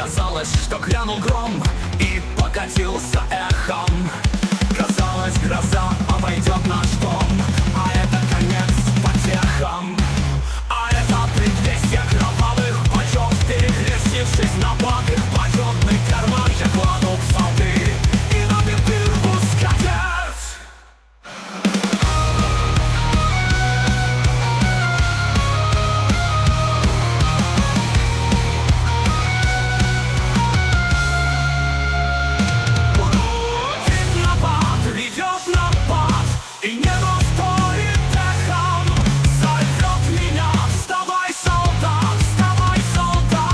Казалось, что грянул гром и покатился эхом. Казалось, гроза обойдет наш дом, а это конец потехам. А это предвестие кровавых бочов, перекрестившись на богах, почетный карманчик кладут солды и на бутырку скатерть. Ведет напад, и небо стоит эхом. Зовет меня: вставай, солдат, вставай, солдат.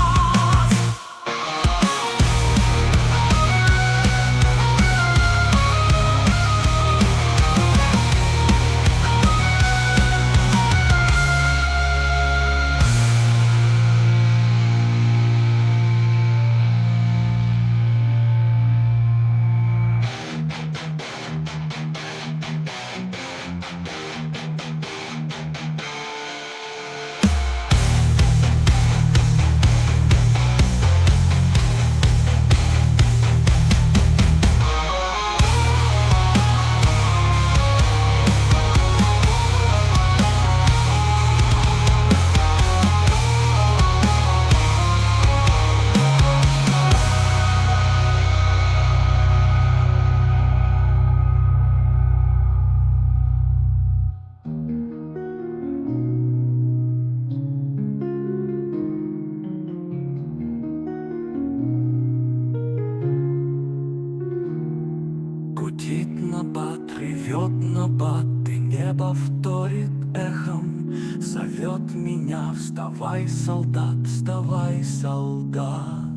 Гудит набат, ревет набат, и небо вторит эхом. Зовет меня: вставай, солдат, вставай, солдат.